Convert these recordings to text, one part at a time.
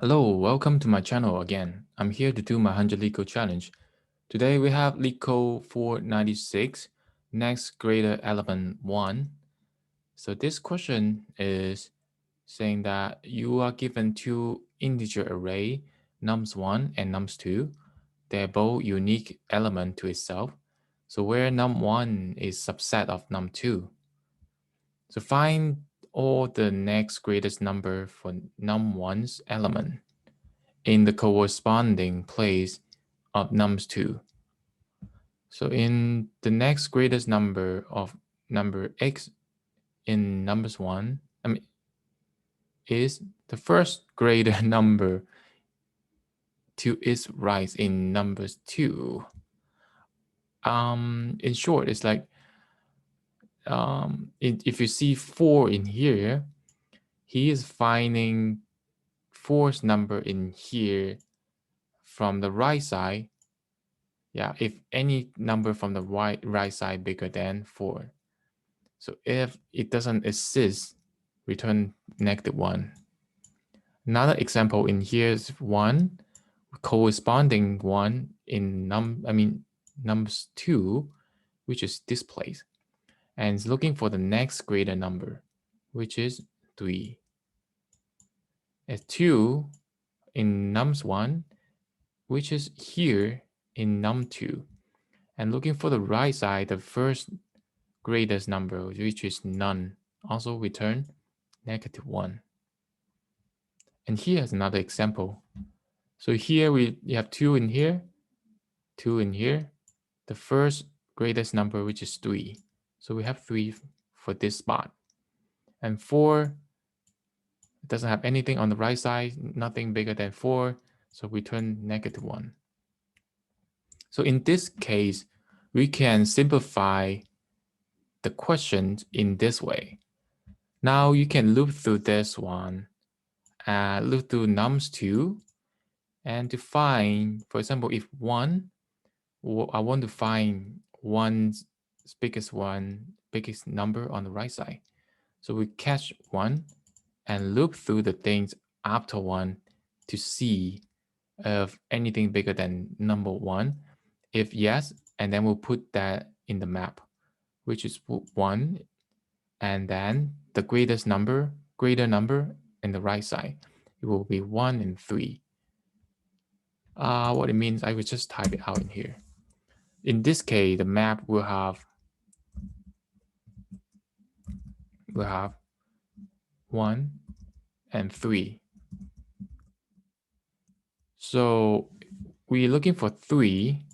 Hello, welcome to my channel again. I'm here to do my 100 Leetcode challenge. Today we have Leetcode 496, next greater element 1. So this question is saying that you are given two integer array, nums1 and nums2. They're both unique element to itself. So where num1 is subset of num2. So find all the next greatest number for num1's element in the corresponding place of nums2. So in the next greatest number of number x in nums1, is the first greater number to its right in nums2. In short, it's like if you see 4 in here, he is finding 4's number in here from the right side. Yeah, if any number from the right side bigger than 4. So if it doesn't exist, return -1. Another example in here is 1, corresponding 1 in nums2, which is this place. And it's looking for the next greater number, which is 3. As 2 in nums1, which is here in num2. And looking for the right side, the first greatest number, which is none, also return -1. And here's another example. So here you have 2 in here, 2 in here. The first greatest number, which is 3. So we have 3 for this spot. And 4 doesn't have anything on the right side, nothing bigger than 4. So return -1. So in this case, we can simplify the question in this way. Now you can loop through this one, loop through nums2, and to find, for example, if 1, I want to find biggest number on the right side. So we catch 1 and loop through the things after 1 to see if anything bigger than number 1. If yes, and then we'll put that in the map, which is 1, and then the greater number in the right side. It will be 1 and 3. What it means, I will just type it out in here. In this case, the map will have 1 and 3. So we're looking for 3.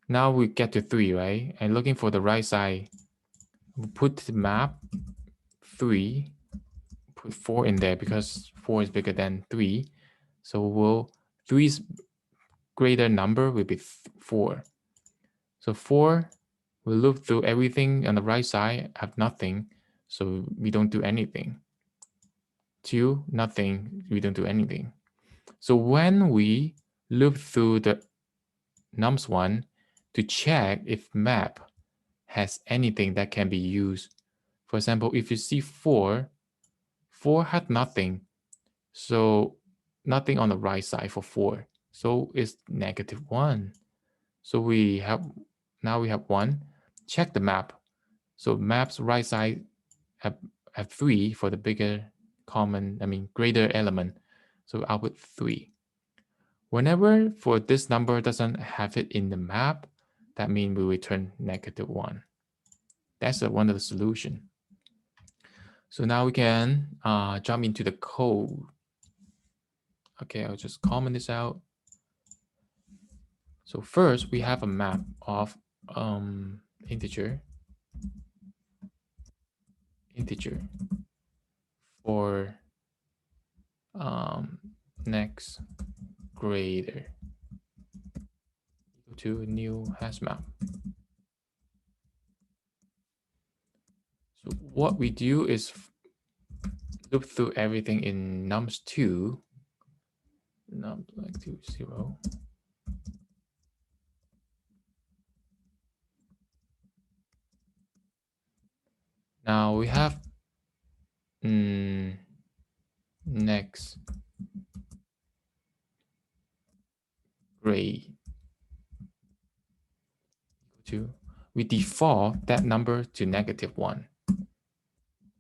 Now we get to 3, right? And looking for the right side, we'll put the map 3, put 4 in there because 4 is bigger than 3. So 3's greater number will be 4. So 4, we'll loop through everything on the right side, have nothing. So we don't do anything. 2, nothing, we don't do anything. So when we loop through the nums1 to check if map has anything that can be used. For example, if you see 4 had nothing. So nothing on the right side for 4. So it's -1. So now we have 1. Check the map. So map's right side have 3 for the greater element. So I'll put 3. Whenever for this number doesn't have it in the map, that means we return -1. That's one of the solution. So now we can jump into the code. Okay, I'll just comment this out. So first we have a map of integer for next greater to new hash map. So what we do is loop through everything in nums2, num like 2 0. Now we have next grade to, we default that number to -1.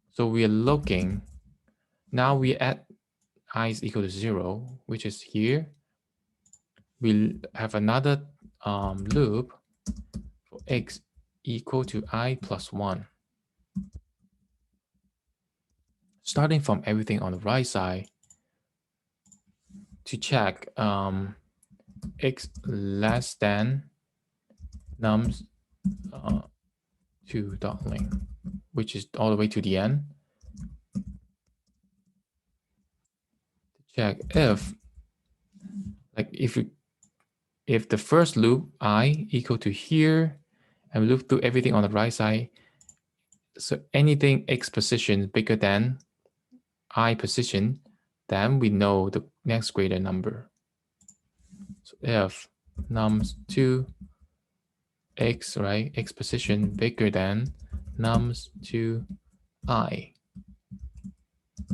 So we are looking, now we add I is equal to 0, which is here. We'll have another loop for x equal to I plus 1. Starting from everything on the right side to check x less than nums 2.length, which is all the way to the end. Check if, like if the first loop I equal to here, and we loop through everything on the right side, so anything x position bigger than I position, then we know the next greater number. So if nums 2 x, right, x position bigger than nums 2 I,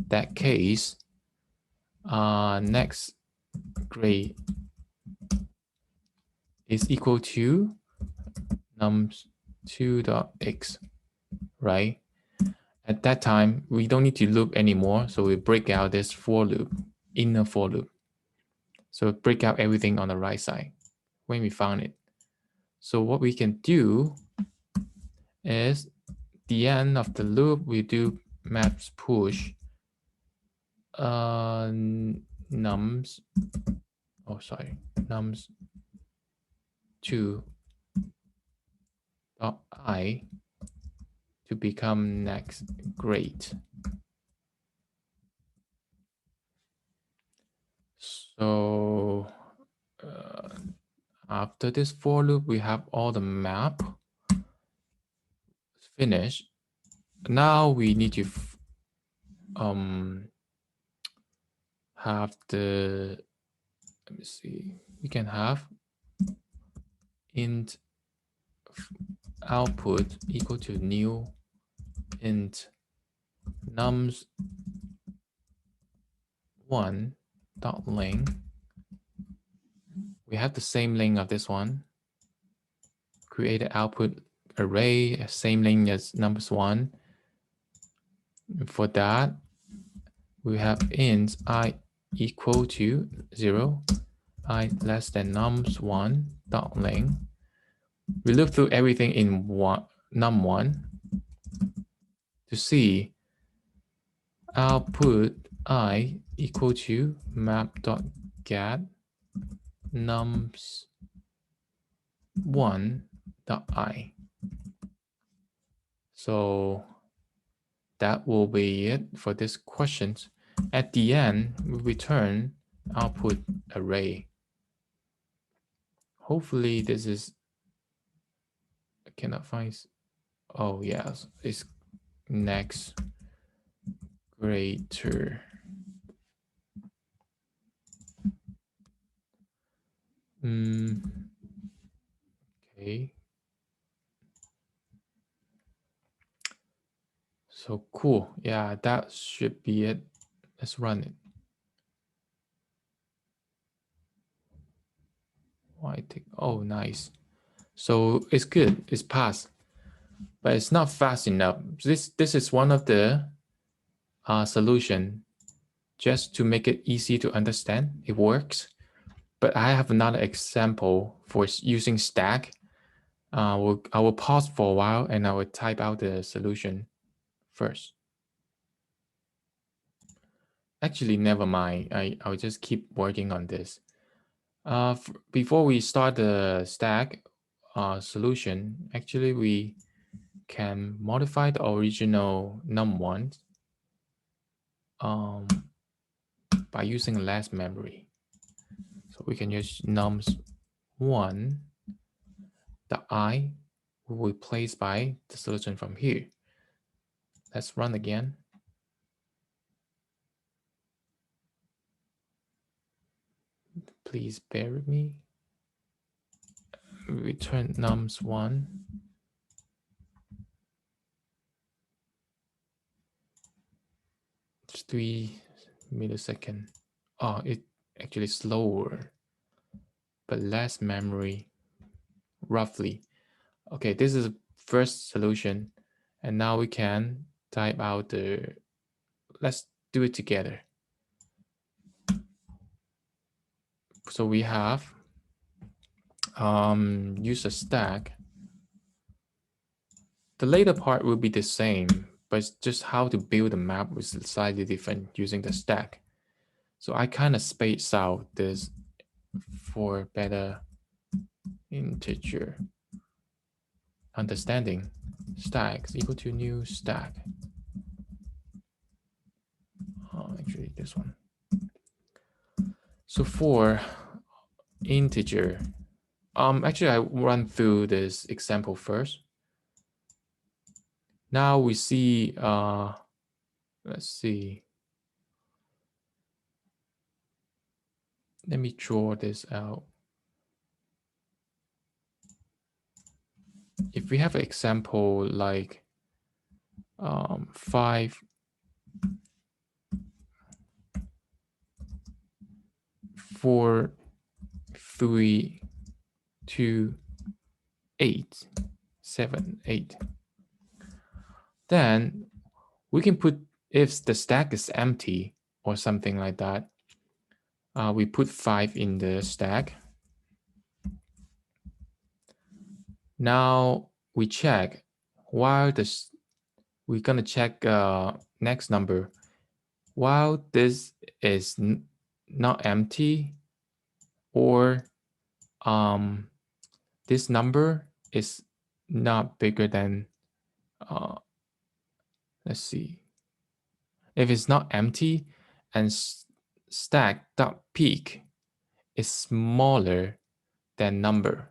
that case, next grade is equal to nums 2.x, right? At that time, we don't need to loop anymore, so we break out this for loop, inner for loop. So break out everything on the right side when we found it. So what we can do is the end of the loop, we do maps push nums, nums 2 dot I to become next grade. So after this for loop, we have all the map finished. Now we need to have the, let me see, we can have int output equal to new int nums 1 dot length. We have the same length of this one. Create an output array, same length as numbers 1. And for that, we have int I equal to 0, I less than nums 1 dot length. We look through everything in num1 to see output I equal to map.get nums 1 dot I. So that will be it for this question. At the end, we return output array. Hopefully this is, I cannot find, oh yes, it's next greater. Okay. So cool. Yeah, that should be it. Let's run it. Why take, oh, nice. So it's good, it's passed, but it's not fast enough. This is one of the solution just to make it easy to understand. It works, but I have another example for using stack. I will pause for a while and I will type out the solution first. Actually, never mind. I'll just keep working on this. Before we start the stack solution, actually we can modify the original num1 by using less memory. So we can use nums1 the I will be replaced by the solution from here. Let's run again. Please bear with me. Return nums1. 3 milliseconds. Oh, it actually slower. but less memory, roughly. Okay, this is the first solution. And now we can type out the, let's do it together. So we have use a stack. The later part will be the same, but it's just how to build a map is slightly different using the stack. So I kind of space out this for better integer understanding. Stack is equal to new stack. Actually, this one. So for integer, actually I run through this example first. Now we see, let's see. Let me draw this out. If we have an example like 5, 4, 3, 2, 8, 7, 8. Then we can put, if the stack is empty or something like that, we put 5 in the stack. Now we check while this, we're gonna check next number. While this is not empty, or this number is not bigger than, let's see, if it's not empty and stack.peak is smaller than number,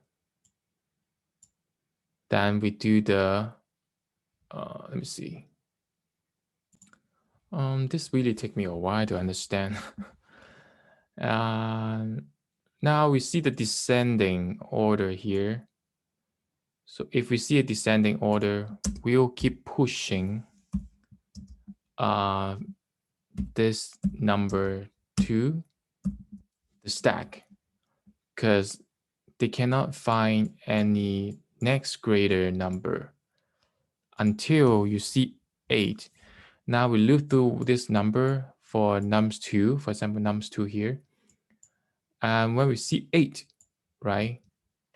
then we do the, let me see. This really took me a while to understand. Now we see the descending order here. So if we see a descending order, we'll keep pushing this number to the stack, because they cannot find any next greater number until you see 8. Now we look through this number for nums2, for example, nums2 here. And when we see 8, right?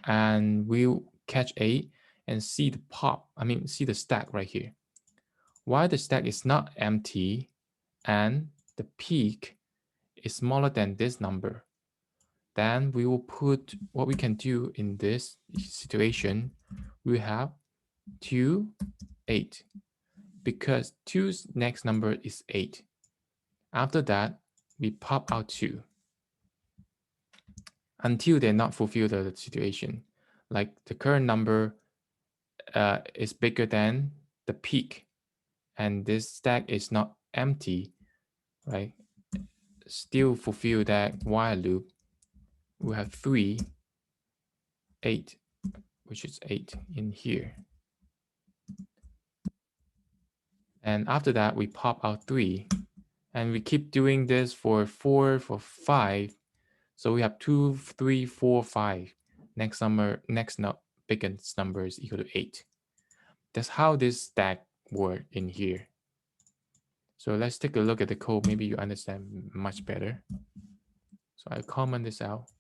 And we'll catch 8 and see the pop, see the stack right here. While the stack is not empty and the peak is smaller than this number, then we will put, what we can do in this situation, we have 2, 8, because 2's next number is 8. After that, we pop out 2 until they not fulfill the situation. Like the current number is bigger than the peak, and this stack is not empty, right? Still fulfill that while loop. We have 3, 8, which is 8 in here. And after that, we pop out 3. And we keep doing this for 4, for 5. So we have 2, 3, 4, 5. Next biggest number is equal to 8. That's how this stack works in here. So let's take a look at the code. Maybe you understand much better. So I comment this out.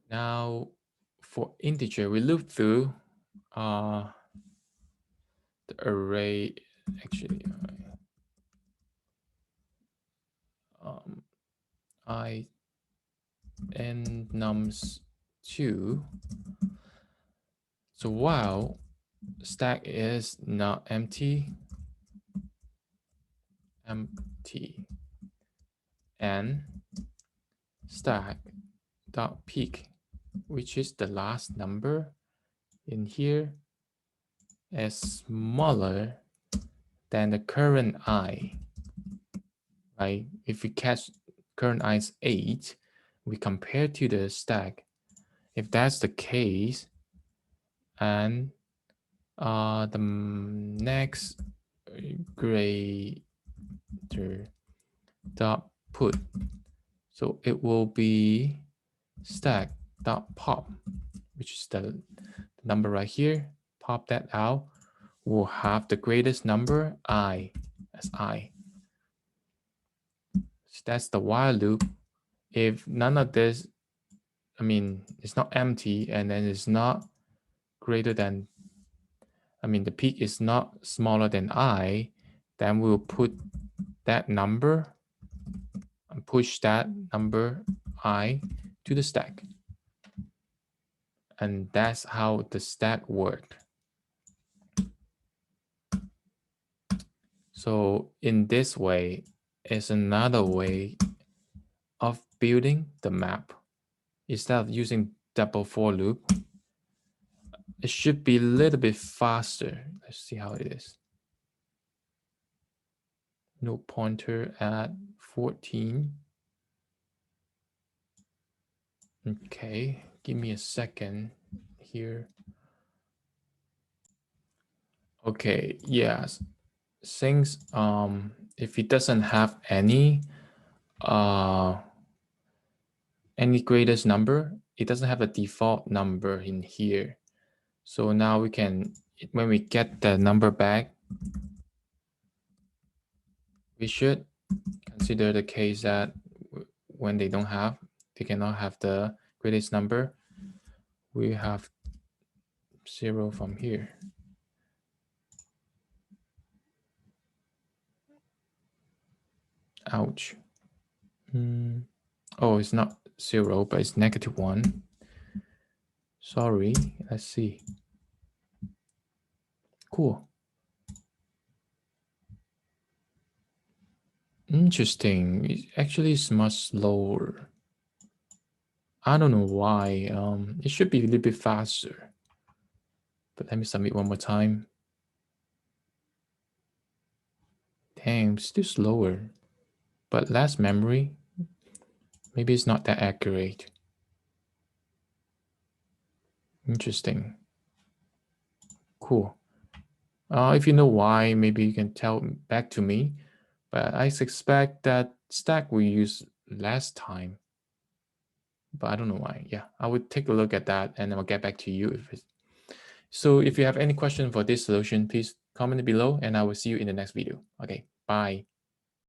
Now for integer, we loop through the array. Actually, I n nums2. So while stack is not empty, and stack dot peak, which is the last number in here, is smaller than the current I, right? If we catch current I is 8, we compare to the stack. If that's the case, and the next greater pointer dot put. So it will be stack dot pop, which is the number right here. Pop that out. We'll have the greatest number I as I. So that's the while loop. If none of this, I mean, it's not empty and then it's not greater than, I mean, the peak is not smaller than I, then we'll put that number and push that number I to the stack. And that's how the stack worked. So in this way is another way of building the map. Instead of using double for loop, it should be a little bit faster. Let's see how it is. No pointer at 14. Okay, give me a second here. Okay, yes. Since if it doesn't have any greatest number, it doesn't have a default number in here. So now we can, when we get the number back, we should consider the case that when they cannot have the greatest number, we have 0 from here. Ouch. Oh, it's not 0, but it's -1. Sorry, let's see. Cool. Interesting. It actually is much slower. I don't know why. It should be a little bit faster. But let me submit one more time. Damn, still slower. But less memory. Maybe it's not that accurate. Interesting. Cool. If you know why, maybe you can tell back to me. But I suspect that stack we use last time. But I don't know why. Yeah, I would take a look at that and I'll get back to you. So if you have any question for this solution, please comment below and I will see you in the next video. Okay, bye.